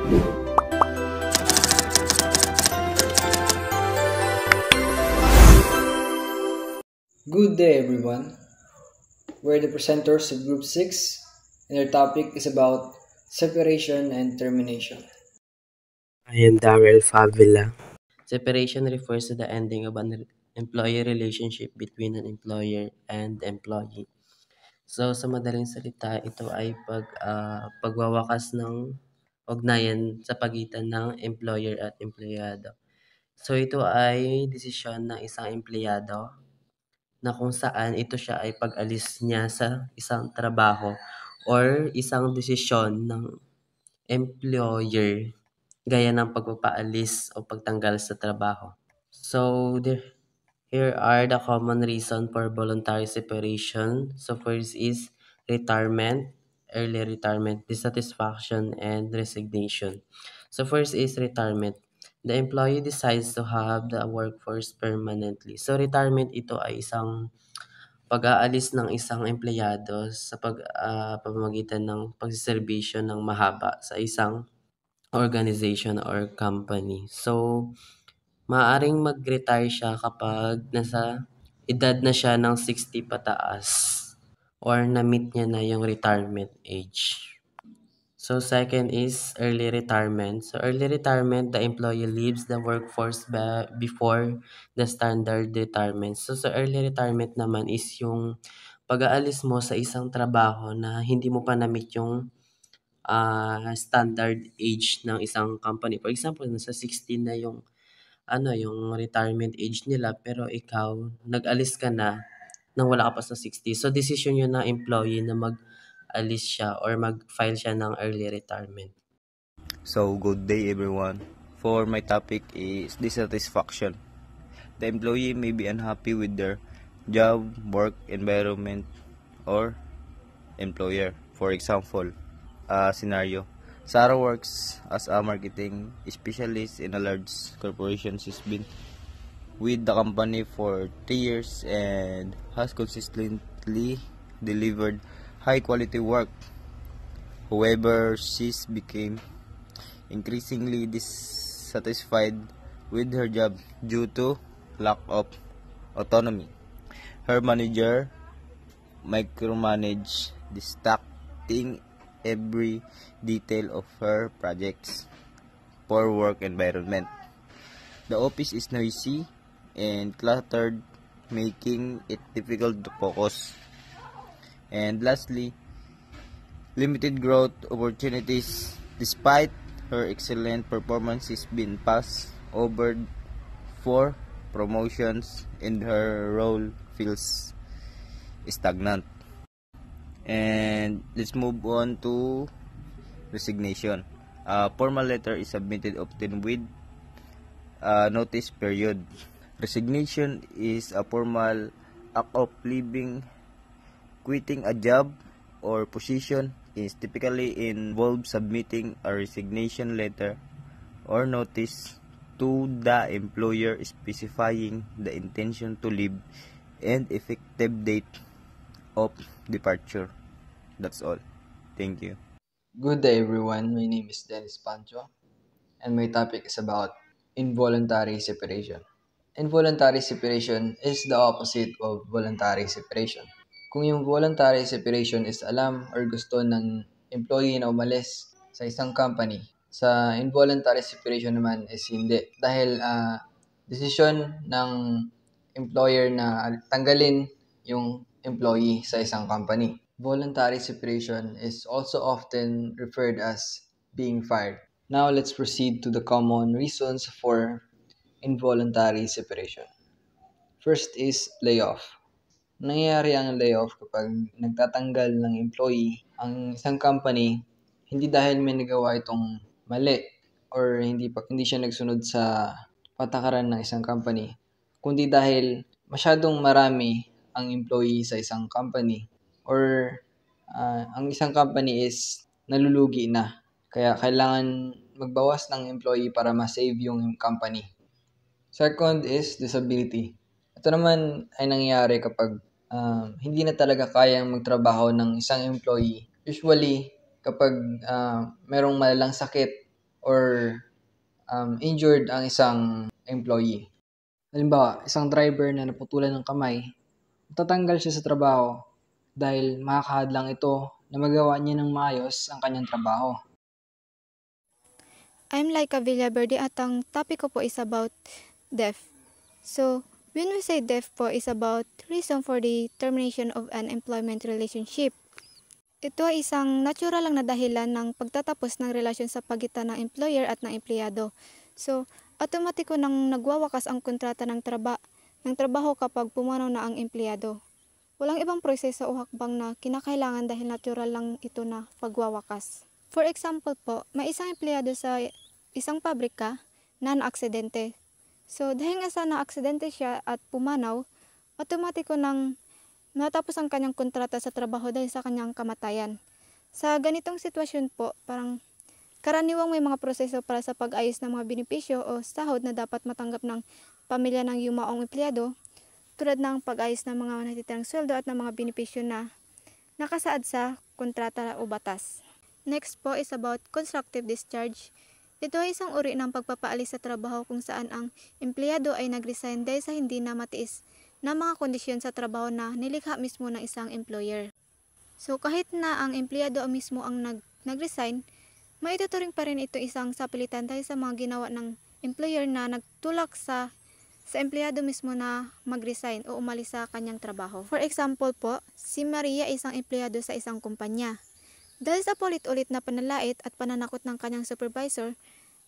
Good day, everyone. We're the presenters of Group 6, and our topic is about separation and termination. I am Darrell Favila. Separation refers to the ending of an employee relationship between an employer and employee. So sa madaling salita, ito ay pagwawakas ng ugnayan sa pagitan ng employer at empleyado. So ito ay desisyon ng isang empleyado na kung saan ito siya ay pag-alis niya sa isang trabaho or isang desisyon ng employer gaya ng pagpapaalis o pagtanggal sa trabaho. So, here are the common reason for voluntary separation. So, first is retirement, early retirement, dissatisfaction, and resignation. So, first is retirement. The employee decides to have the workforce permanently. So, retirement ito ay isang pag-aalis ng isang empleyado sa pamamagitan ng pagseserbisyo ng mahaba sa isang organization or company. So, maaaring mag-retire siya kapag nasa edad na siya ng 60 pataas or na-meet niya na yung retirement age. So, second is early retirement. So, early retirement, the employee leaves the workforce before the standard retirement. So, sa early retirement naman is yung pag-aalis mo sa isang trabaho na hindi mo pa na-meet yung standard age ng isang company. For example, nasa 16 na yung retirement age nila pero ikaw nag-alis ka na nang wala ka pa sa 60. So, decision yun ng employee na mag-alis siya or mag-file siya ng early retirement. So, good day everyone. For my topic is dissatisfaction. The employee may be unhappy with their job, work environment, or employer. For example, scenario. Sarah works as a marketing specialist in a large corporation. She's been with the company for 3 years and has consistently delivered high quality work. However, she's became increasingly dissatisfied with her job due to lack of autonomy. Her manager micromanage distracting every detail of her project's poor work environment. The office is noisy and cluttered, making it difficult to focus. And lastly, limited growth opportunities. Despite her excellent performance, she's been passed over for promotions and her role feels stagnant. And let's move on to resignation. A formal letter is submitted often with a notice period. Resignation is a formal act of leaving, quitting a job or position. Is typically involves submitting a resignation letter or notice to the employer specifying the intention to leave and effective date of departure. That's all. Thank you. Good day, everyone. My name is Dennis Pancho, and my topic is about involuntary separation. Involuntary separation is the opposite of voluntary separation. Kung yung voluntary separation is alam or gusto ng employee na umalis sa isang company, sa involuntary separation naman is hindi. Dahil desisyon ng employer na tanggalin yung employee sa isang company. Voluntary separation is also often referred as being fired. Now let's proceed to the common reasons for involuntary separation. First is layoff. Nangyayari ang layoff kapag nagtatanggal ng employee ang isang company hindi dahil may nagawa itong mali or hindi siya nagsunod sa patakaran ng isang company, kundi dahil masyadong marami ang employee sa isang company or ang isang company is nalulugi na. Kaya kailangan magbawas ng employee para ma-save yung company. Second is disability. Ito naman ay nangyayari kapag hindi na talaga kayang magtrabaho ng isang employee. Usually, kapag merong malalang sakit or injured ang isang employee. Halimbawa, isang driver na naputulan ng kamay, matatanggal siya sa trabaho dahil makakahadlang ito na magawa niya ng maayos ang kanyang trabaho. I'm Laika Villaverde at ang topic ko po is about death. So, when we say death po is about reason for the termination of an employment relationship. Ito ay isang natural lang na dahilan ng pagtatapos ng relasyon sa pagitan ng employer at ng empleyado. So, automatiko nang nagwawakas ang kontrata ng trabaho kapag pumanaw na ang empleyado. Walang ibang proseso o hakbang na kinakailangan dahil natural lang ito na pagwawakas. For example po, may isang empleyado sa isang pabrika na naaksidente. So, dahil nga sa naaksidente siya at pumanaw, automatiko nang natapos ang kanyang kontrata sa trabaho dahil sa kanyang kamatayan. Sa ganitong sitwasyon po, parang karaniwang may mga proseso para sa pag-ayos ng mga benepisyo o sahod na dapat matanggap ng pamilya ng yumaong empleyado, tulad ng pag-ayos ng mga natitirang sweldo at ng mga benepisyo na nakasaad sa kontrata o batas. Next po is about constructive discharge. Ito ay isang uri ng pagpapaalis sa trabaho kung saan ang empleyado ay nag-resign dahil sa hindi na matiis na mga kondisyon sa trabaho na nilikha mismo ng isang employer. So kahit na ang empleyado mismo ang nag-resign, maituturing pa rin ito isang sapilitan dahil sa mga ginawa ng employer na nagtulak sa empleyado mismo na mag-resign o umalis sa kanyang trabaho. For example po, si Maria ay isang empleyado sa isang kumpanya. Dahil sa paulit-ulit na panalait at pananakot ng kanyang supervisor,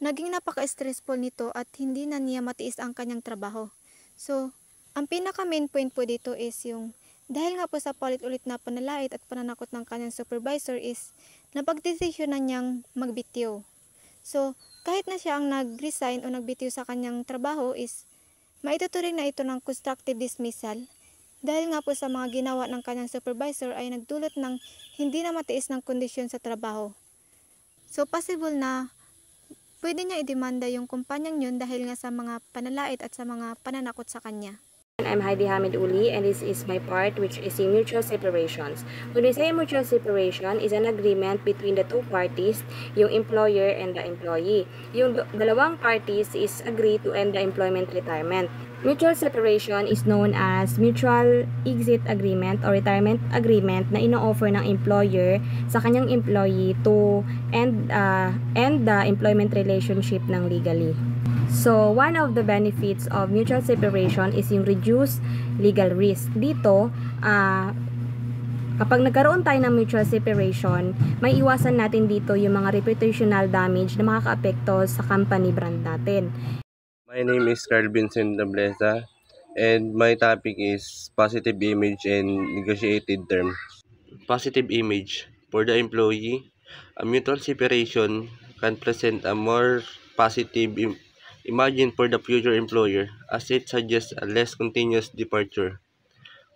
naging napaka-stressful nito at hindi na niya matiis ang kanyang trabaho. So, ang pinaka-main point po dito is yung dahil nga po sa paulit-ulit na panalait at pananakot ng kanyang supervisor is napagdesisyonan niyang magbitiw. So, kahit na siya ang nag-resign o nagbitiw sa kanyang trabaho is maituturing na ito ng constructive dismissal dahil nga po sa mga ginawa ng kanyang supervisor ay nagdulot ng hindi na matiis ng kondisyon sa trabaho. So, possible na pwede niya idemanda yung kumpanyang yun dahil nga sa mga panalait at sa mga pananakot sa kanya. I'm Heidi Hamid Uli, and this is my part, which is in mutual separations. When we say mutual separation, is an agreement between the two parties, yung employer and the employee. Yung dalawang parties is agree to end the employment retirement. Mutual separation is known as mutual exit agreement or retirement agreement na ino-offer ng employer sa kanyang employee to end the employment relationship ng legally. So, one of the benefits of mutual separation is yung reduced legal risk. Dito, kapag nagkaroon tayo ng mutual separation, may iwasan natin dito yung mga reputational damage na makakaapekto sa company brand natin. My name is Carl Vincent Dablesa, and my topic is positive image and negotiated terms. Positive image. For the employee, a mutual separation can present a more positive imagine for the future employer, as it suggests a less continuous departure.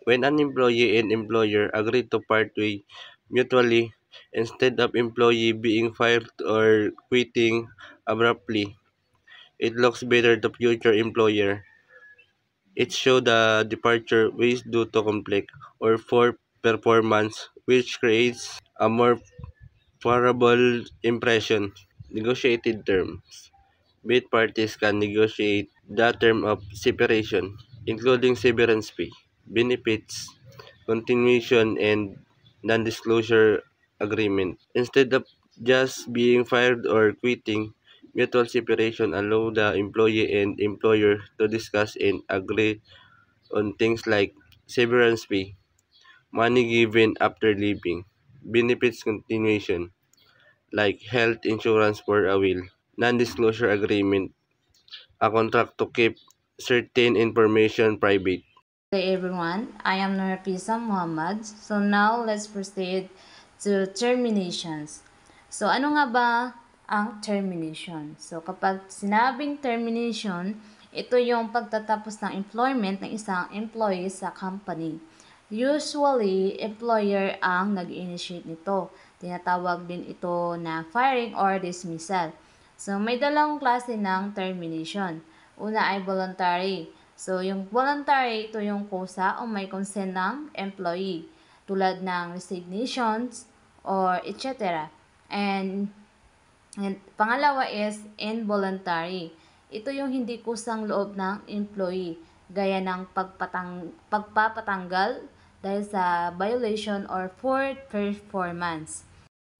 When an employee and employer agree to part ways mutually, instead of employee being fired or quitting abruptly, it looks better to future employer. It shows the departure ways due to conflict or poor performance, which creates a more favorable impression. Negotiated terms. Both parties can negotiate the term of separation, including severance pay, benefits, continuation, and non-disclosure agreement. Instead of just being fired or quitting, mutual separation allow the employee and employer to discuss and agree on things like severance pay, money given after leaving, benefits continuation, like health insurance for a will, non-disclosure agreement, a contract to keep certain information private. Hey everyone, I am Nurafisa Muhammad. So now let's proceed to terminations. So ano nga ba ang termination? So kapag sinabing termination, ito yung pagtatapos ng employment ng isang employee sa company. Usually, employer ang nag-initiate nito. Tinatawag din ito na firing or dismissal. So may dalawang klase ng termination. Una ay voluntary. So, yung voluntary, ito yung kusa o may consent ng employee, tulad ng resignations or etc. And And pangalawa is involuntary. Ito yung hindi kusang loob ng employee, gaya ng pagpapatanggal dahil sa violation or poor performance.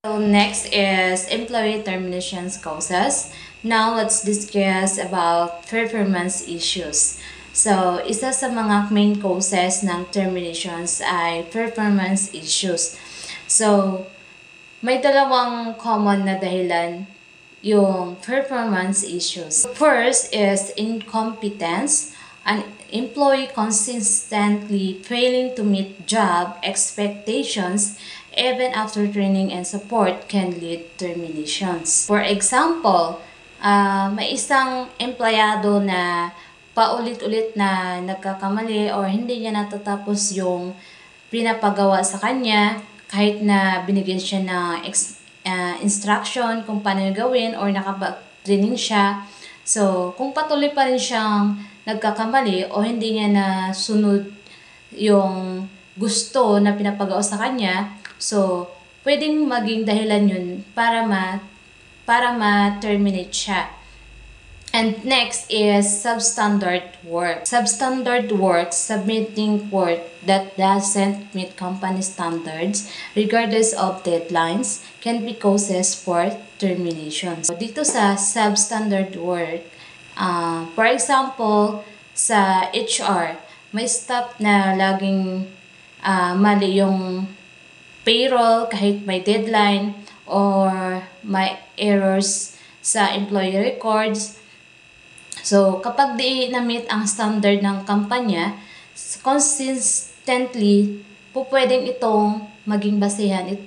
So next is employee terminations causes. Now let's discuss about performance issues. So isa sa mga main causes ng terminations ay performance issues. So may dalawang common na dahilan yung performance issues. First is incompetence. An employee consistently failing to meet job expectations even after training and support can lead terminations. For example, may isang empleyado na paulit-ulit na nagkakamali or hindi niya natatapos yung pinapagawa sa kanya kahit na binigyan siya ng instruction kung paano yung gawin or nakapag-training siya. So, kung patuloy pa rin siyang nagkakamali o hindi niya nasunod yung gusto na pinapagawa sa kanya, so, pwedeng maging dahilan yun para ma-terminate siya. And next is substandard work. Substandard work, submitting work that doesn't meet company standards, regardless of deadlines, can be causes for termination. So, dito sa substandard work, for example, sa HR, may staff na laging mali yung payroll kahit may deadline or may errors sa employee records. So, kapag di na-meet ang standard ng kampanya, consistently, pwedeng itong maging basehan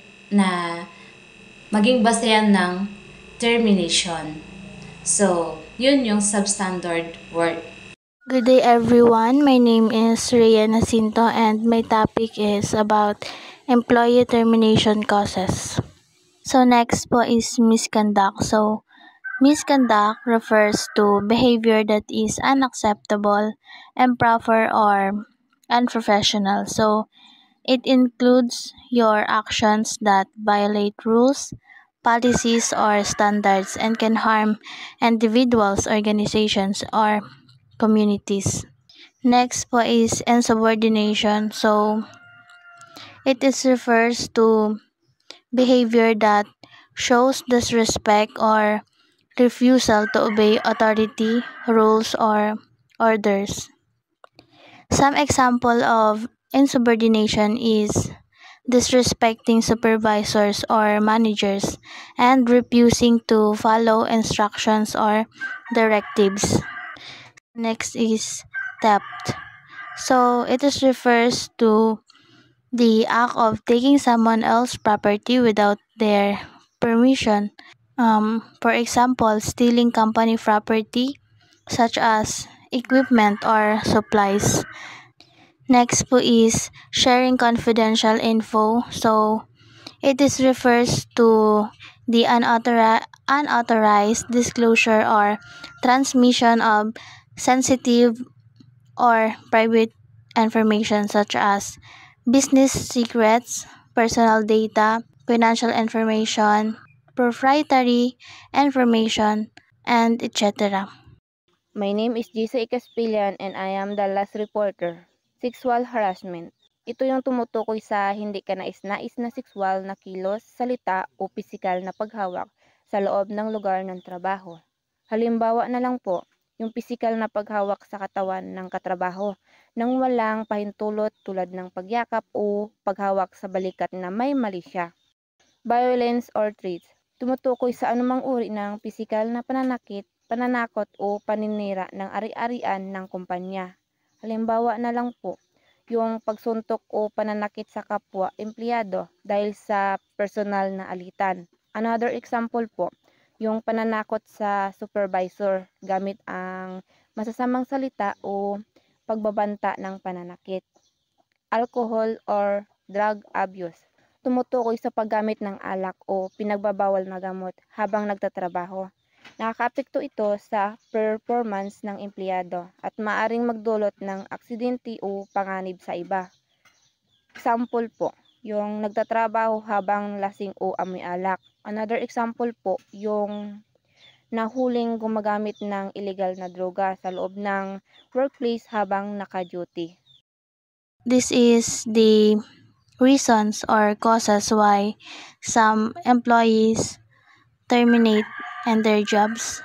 ng termination. So, yun yung substandard work. Good day everyone, my name is Rhea Nacinto and my topic is about employee termination causes. So next po is misconduct. So misconduct refers to behavior that is unacceptable, improper, or unprofessional. So it includes your actions that violate rules, policies, or standards and can harm individuals, organizations, or communities. Next po is insubordination. So it refers to behavior that shows disrespect or refusal to obey authority, rules, or orders. Some example of insubordination is disrespecting supervisors or managers and refusing to follow instructions or directives. Next is theft. So it refers to the act of taking someone else's property without their permission. For example, stealing company property such as equipment or supplies. Next po is sharing confidential info. So it refers to the unauthorized disclosure or transmission of sensitive or private information such as business secrets, personal data, financial information, proprietary information, and etc. My name is Gisa Ikaspilian and I am the last reporter. Sexual harassment. Ito yung tumutukoy sa hindi ka nais-nais na sexual na kilos, salita o pisikal na paghawak sa loob ng lugar ng trabaho. Halimbawa na lang po, yung pisikal na paghawak sa katawan ng katrabaho nang walang pahintulot tulad ng pagyakap o paghawak sa balikat na may mali siya. Violence or threats. Tumutukoy sa anumang uri ng pisikal na pananakot o paninira ng ari-arian ng kumpanya. Halimbawa na lang po, yung pagsuntok o pananakit sa kapwa empleyado dahil sa personal na alitan. Another example po, yung pananakot sa supervisor gamit ang masasamang salita o pagbabanta ng pananakit. Alcohol or drug abuse. Tumutukoy sa paggamit ng alak o pinagbabawal na gamot habang nagtatrabaho. Nakakaapekto ito sa performance ng empleyado at maaring magdulot ng aksidente o panganib sa iba. Example po, yung nagtatrabaho habang lasing o amoy alak Another example po, yung nahuling gumagamit ng illegal na droga sa loob ng workplace habang naka-duty. This is the reasons or causes why some employees terminate in their jobs.